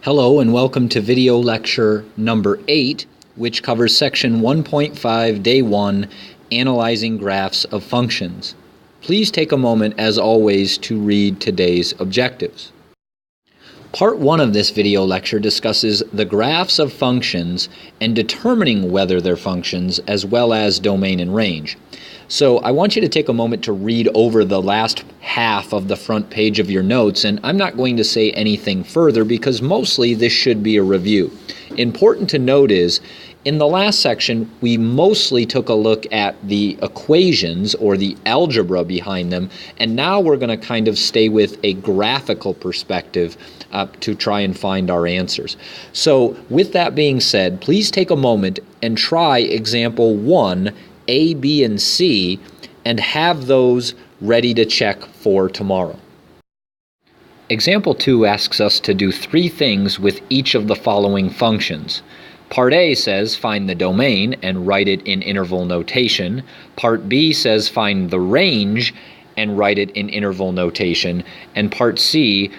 Hello and welcome to video lecture number 8, which covers section 1.5, day 1, Analyzing Graphs of Functions. Please take a moment, as always, to read today's objectives. Part 1 of this video lecture discusses the graphs of functions and determining whether they're functions, as well as domain and range. So I want you to take a moment to read over the last half of the front page of your notes, and I'm not going to say anything further because mostly this should be a review. Important to note is, in the last section, we mostly took a look at the equations or the algebra behind them, and now we're going to kind of stay with a graphical perspective to try and find our answers. So with that being said, please take a moment and try example 1, A, B, and C, and have those ready to check for tomorrow. Example 2 asks us to do 3 things with each of the following functions. Part A says find the domain and write it in interval notation. Part B says find the range and write it in interval notation. And Part C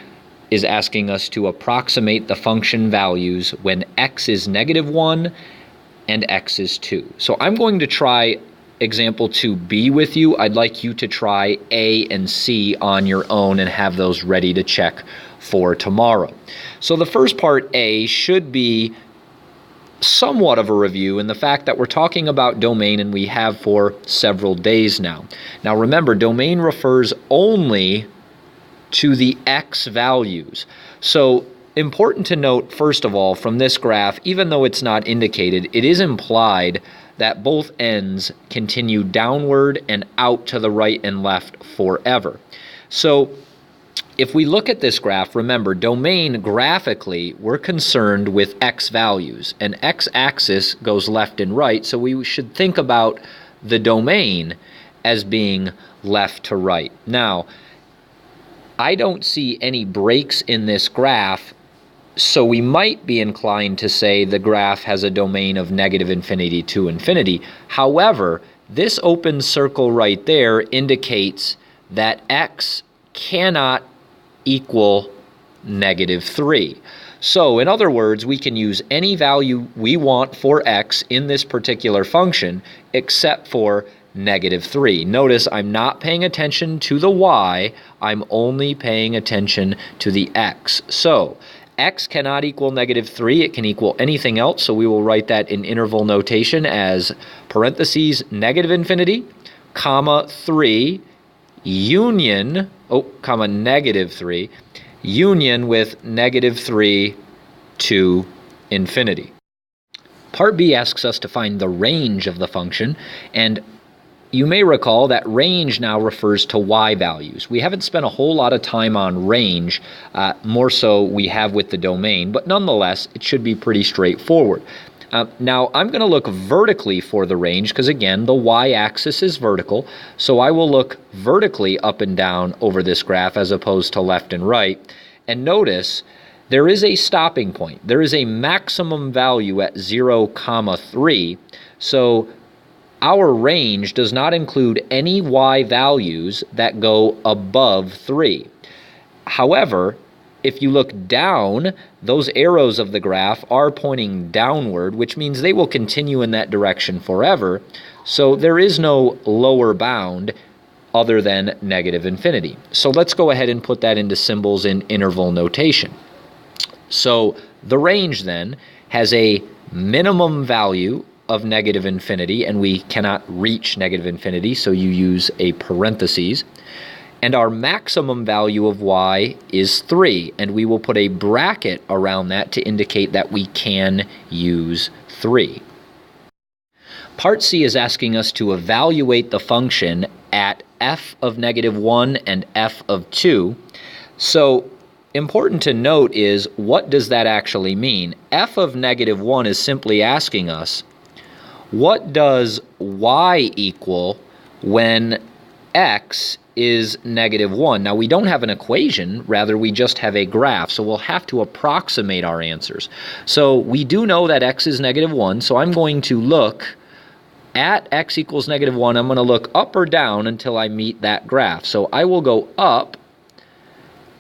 is asking us to approximate the function values when x is -1 and x is 2. So I'm going to try example 2B with you. I'd like you to try A and C on your own and have those ready to check for tomorrow. So the first part, A, should be somewhat of a review in the fact that we're talking about domain, and we have for several days now. Now remember, domain refers only to the x values. So important to note, first of all, from this graph, even though it's not indicated, it is implied that both ends continue downward and out to the right and left forever. So if we look at this graph, remember, domain graphically, we're concerned with x values, and x-axis goes left and right, so we should think about the domain as being left to right. Now, I don't see any breaks in this graph, so we might be inclined to say the graph has a domain of -infinity to infinity. However, this open circle right there indicates that x cannot equal -3. So in other words, we can use any value we want for x in this particular function except for -3. Notice I'm not paying attention to the y, I'm only paying attention to the x. So x cannot equal -3, it can equal anything else, so we will write that in interval notation as parentheses -infinity, comma 3, union, comma -3, union with -3 to infinity. Part B asks us to find the range of the function, and you may recall that range now refers to y values. We haven't spent a whole lot of time on range, more so we have with the domain, but nonetheless, it should be pretty straightforward. Now, I'm going to look vertically for the range because, again, the y-axis is vertical, so I will look vertically up and down over this graph as opposed to left and right. And notice there is a stopping point. There is a maximum value at 0,3, so our range does not include any y values that go above 3. However, if you look down, those arrows of the graph are pointing downward, which means they will continue in that direction forever. So there is no lower bound other than -infinity. So let's go ahead and put that into symbols in interval notation. So the range then has a minimum value of -infinity, and we cannot reach -infinity, so you use a parentheses. And our maximum value of y is 3, and we will put a bracket around that to indicate that we can use 3. Part C is asking us to evaluate the function at f of -1 and f of 2. So important to note is, what does that actually mean? F of -1 is simply asking us, what does y equal when x is -1? Now, we don't have an equation, rather we just have a graph, so we'll have to approximate our answers. So we do know that x is -1, so I'm going to look at x equals -1, I'm going to look up or down until I meet that graph. So I will go up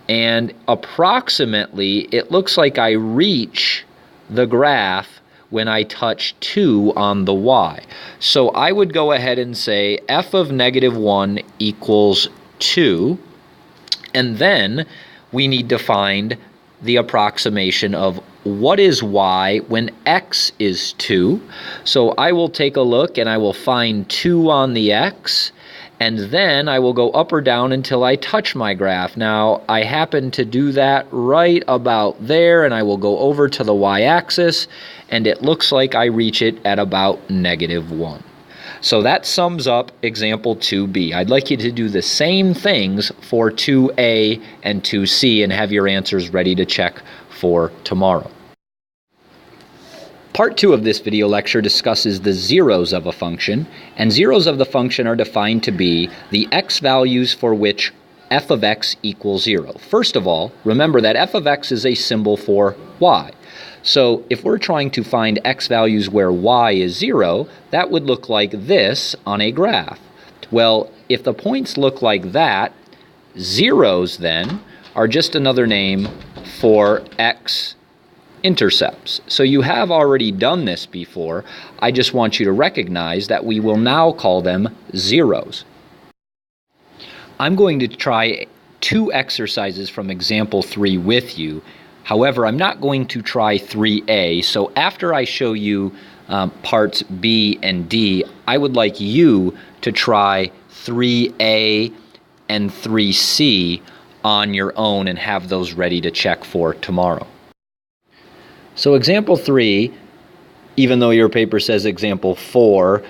and approximately it looks like I reach the graph when I touch 2 on the y. So I would go ahead and say f of negative 1 equals 2, and then we need to find the approximation of what is y when x is 2. So I will take a look and I will find 2 on the x, and then I will go up or down until I touch my graph. Now, I happen to do that right about there, and I will go over to the y-axis, and it looks like I reach it at about negative 1. So that sums up example 2b. I'd like you to do the same things for 2a and 2c and have your answers ready to check for tomorrow. Part 2 of this video lecture discusses the zeros of a function, and zeros of the function are defined to be the x values for which f of x equals 0. First of all, remember that f of x is a symbol for y. So if we're trying to find x values where y is 0, that would look like this on a graph. Well, if the points look like that, zeros then are just another name for x intercepts. So you have already done this before. I just want you to recognize that we will now call them zeros. I'm going to try 2 exercises from example 3 with you. However, I'm not going to try 3a, so after I show you parts B and D, I would like you to try 3a and 3c on your own and have those ready to check for tomorrow. So example 3, even though your paper says example 4,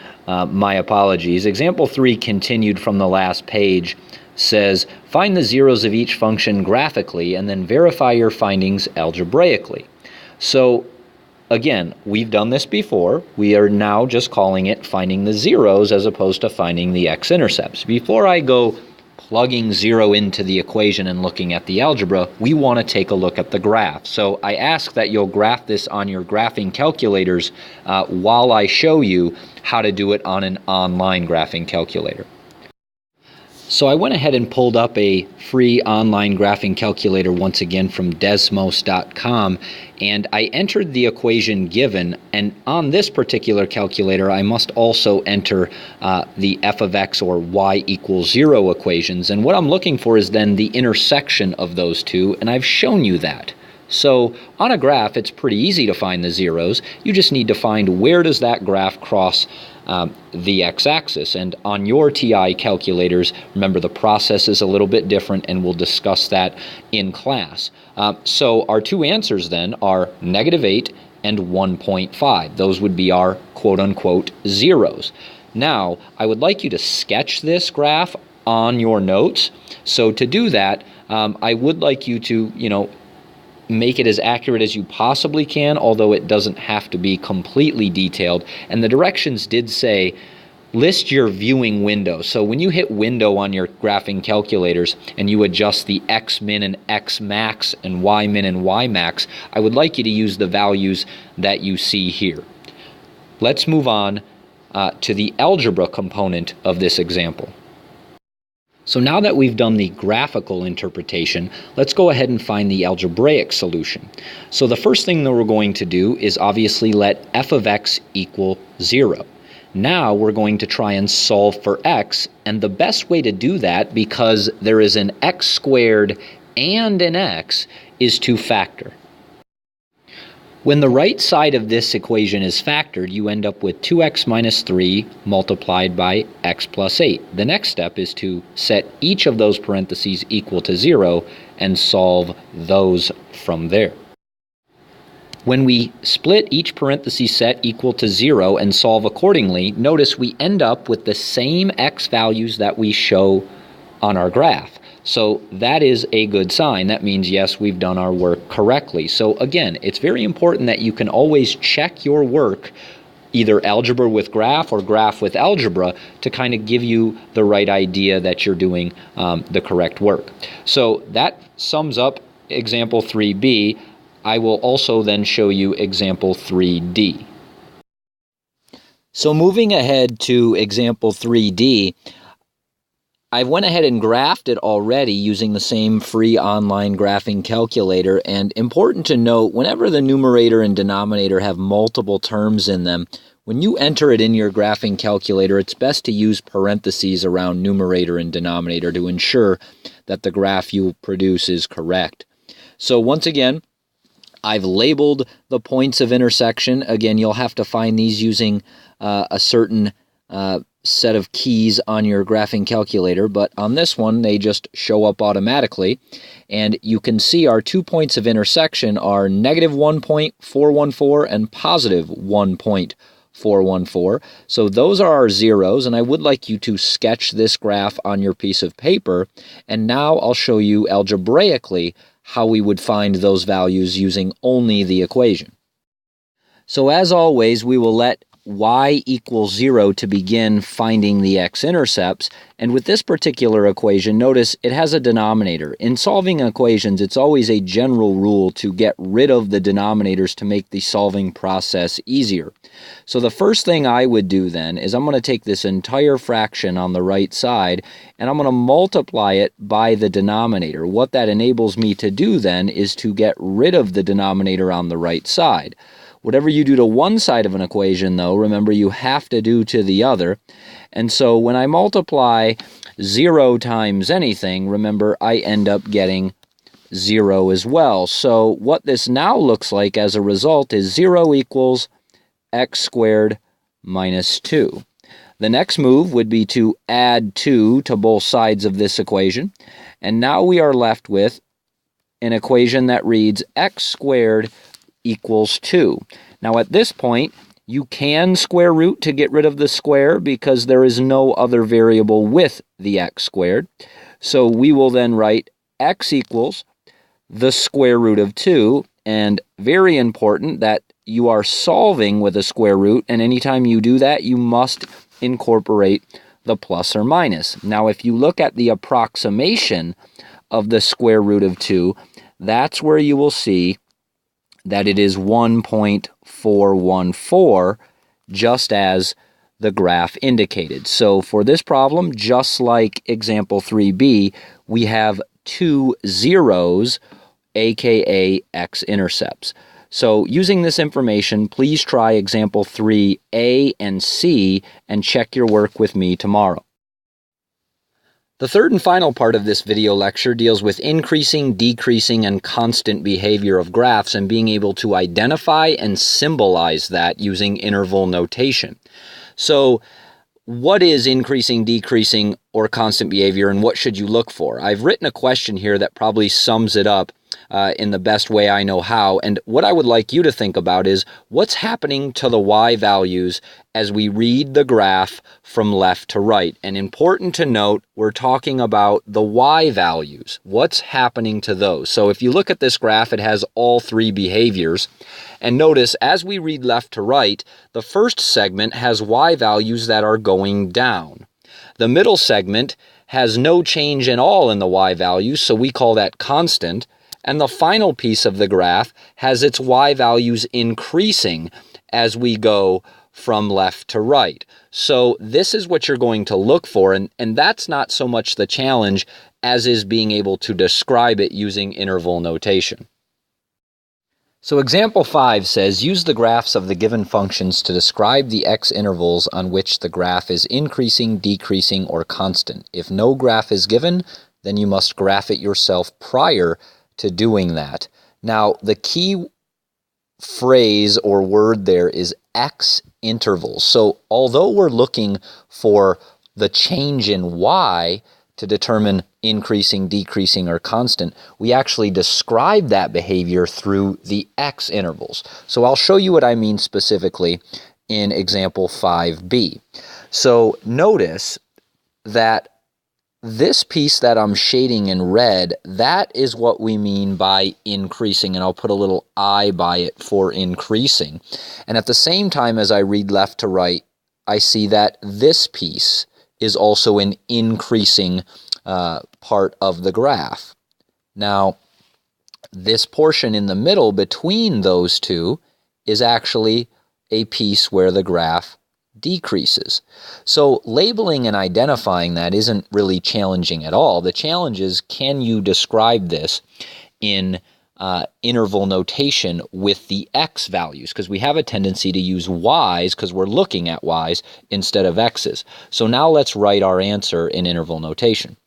my apologies, example 3 continued from the last page, says find the zeros of each function graphically and then verify your findings algebraically. So again, we've done this before. We are now just calling it finding the zeros as opposed to finding the x-intercepts. Before I go plugging 0 into the equation and looking at the algebra, we want to take a look at the graph. So I ask that you'll graph this on your graphing calculators while I show you how to do it on an online graphing calculator. So I went ahead and pulled up a free online graphing calculator once again from desmos.com, and I entered the equation given, and on this particular calculator I must also enter the f of x or y equals 0 equations, and what I'm looking for is then the intersection of those two, and I've shown you that. So on a graph it's pretty easy to find the zeros. You just need to find where does that graph cross the x-axis, and on your TI calculators, remember the process is a little bit different and we'll discuss that in class. So our 2 answers then are -8 and 1.5. Those would be our quote-unquote zeros. Now I would like you to sketch this graph on your notes. So to do that, I would like you to make it as accurate as you possibly can, although it doesn't have to be completely detailed. And the directions did say list your viewing window. So when you hit window on your graphing calculators and you adjust the x min and x max and y min and y max, I would like you to use the values that you see here. Let's move on to the algebra component of this example. So now that we've done the graphical interpretation, let's go ahead and find the algebraic solution. So the first thing that we're going to do is obviously let f of x equal 0. Now we're going to try and solve for x, and the best way to do that, because there is an x squared and an x, is to factor. When the right side of this equation is factored, you end up with 2x minus 3 multiplied by x plus 8. The next step is to set each of those parentheses equal to 0 and solve those from there. When we split each parenthesis set equal to 0 and solve accordingly, notice we end up with the same x values that we show on our graph. So that is a good sign. That means, yes, we've done our work correctly. So again, it's very important that you can always check your work, either algebra with graph or graph with algebra, to kind of give you the right idea that you're doing the correct work. So that sums up example 3b. I will also then show you example 3d. So moving ahead to example 3d, I've went ahead and graphed it already using the same free online graphing calculator, and important to note, whenever the numerator and denominator have multiple terms in them, when you enter it in your graphing calculator, it's best to use parentheses around numerator and denominator to ensure that the graph you produce is correct. So once again, I've labeled the points of intersection. Again, you'll have to find these using a certain set of keys on your graphing calculator, but on this one they just show up automatically, and you can see our 2 points of intersection are -1.414 and +1.414. So those are our zeros, and I would like you to sketch this graph on your piece of paper, and now I'll show you algebraically how we would find those values using only the equation. So as always, we will let y equals 0 to begin finding the x-intercepts, and with this particular equation, notice it has a denominator. In solving equations, it's always a general rule to get rid of the denominators to make the solving process easier. So the first thing I would do then is I'm going to take this entire fraction on the right side and I'm going to multiply it by the denominator. What that enables me to do then is to get rid of the denominator on the right side. Whatever you do to one side of an equation, though, remember you have to do to the other. And so when I multiply 0 times anything, remember I end up getting 0 as well. So what this now looks like as a result is 0 equals x squared minus 2. The next move would be to add 2 to both sides of this equation. And now we are left with an equation that reads x squared equals 2. Now at this point, you can square root to get rid of the square because there is no other variable with the x squared. So we will then write x equals the square root of 2, and very important that you are solving with a square root, and anytime you do that, you must incorporate the plus or minus. Now if you look at the approximation of the square root of 2, that's where you will see that it is 1.414, just as the graph indicated. So for this problem, just like example 3b, we have 2 zeros, aka x-intercepts. So using this information, please try example 3a and c and check your work with me tomorrow. The third and final part of this video lecture deals with increasing, decreasing, and constant behavior of graphs and being able to identify and symbolize that using interval notation. So what is increasing, decreasing, or constant behavior, and what should you look for? I've written a question here that probably sums it up in the best way I know how, and what I would like you to think about is what's happening to the y values as we read the graph from left to right. And important to note, we're talking about the y values. What's happening to those? So if you look at this graph, it has all three behaviors. And notice, as we read left to right, the first segment has y values that are going down. The middle segment has no change at all in the y values, so we call that constant. And the final piece of the graph has its y values increasing as we go from left to right. So this is what you're going to look for, and that's not so much the challenge as is being able to describe it using interval notation. So example 5 says, use the graphs of the given functions to describe the x intervals on which the graph is increasing, decreasing, or constant. If no graph is given, then you must graph it yourself prior to doing that. Now, the key phrase or word there is x intervals. So although we're looking for the change in y to determine increasing, decreasing, or constant, we actually describe that behavior through the x intervals. So I'll show you what I mean specifically in example 5b. So notice that this piece that I'm shading in red, that is what we mean by increasing, and I'll put a little I by it for increasing. And at the same time as I read left to right, I see that this piece is also an increasing part of the graph. Now, this portion in the middle between those two is actually a piece where the graph decreases. So labeling and identifying that isn't really challenging at all. The challenge is, can you describe this in interval notation with the x values? Because we have a tendency to use y's because we're looking at y's instead of x's. So now let's write our answer in interval notation.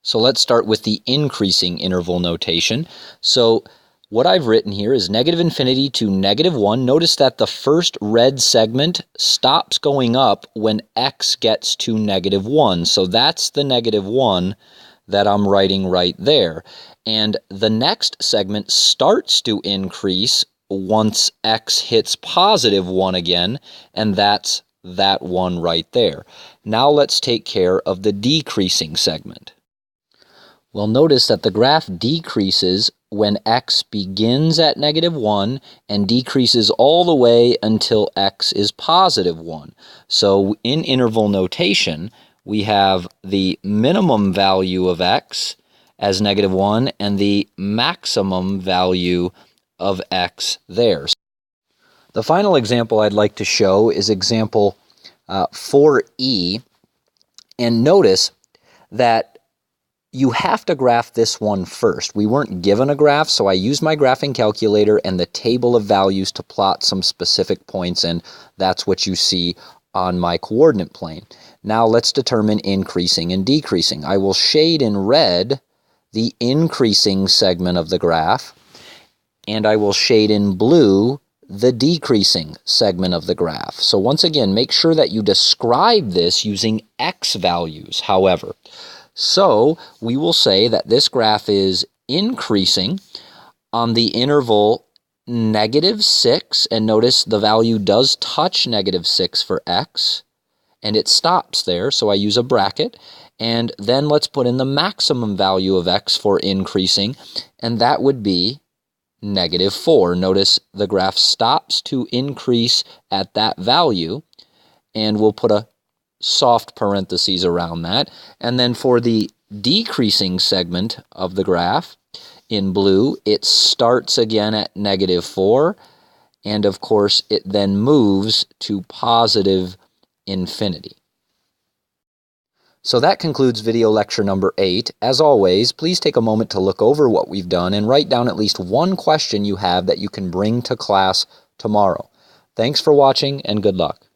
So let's start with the increasing interval notation. So what I've written here is negative infinity to negative 1. Notice that the first red segment stops going up when x gets to negative 1. So that's the negative 1 that I'm writing right there. And the next segment starts to increase once x hits positive 1 again, and that's that 1 right there. Now let's take care of the decreasing segment. Well, notice that the graph decreases when x begins at negative 1 and decreases all the way until x is positive 1. So in interval notation, we have the minimum value of x as negative 1 and the maximum value of x there. The final example I'd like to show is example 4e, and notice that you have to graph this one first. We weren't given a graph, so I used my graphing calculator and the table of values to plot some specific points, and that's what you see on my coordinate plane. Now let's determine increasing and decreasing. I will shade in red the increasing segment of the graph, and I will shade in blue the decreasing segment of the graph. So once again, make sure that you describe this using x values, however. So we will say that this graph is increasing on the interval negative 6, and notice the value does touch negative 6 for x, and it stops there, so I use a bracket. And then let's put in the maximum value of x for increasing, and that would be negative 4. Notice the graph stops to increase at that value, and we'll put a soft parentheses around that. And then for the decreasing segment of the graph in blue, it starts again at negative 4, and of course it then moves to positive infinity. So that concludes video lecture number 8. As always, please take a moment to look over what we've done and write down at least one question you have that you can bring to class tomorrow. Thanks for watching, and good luck.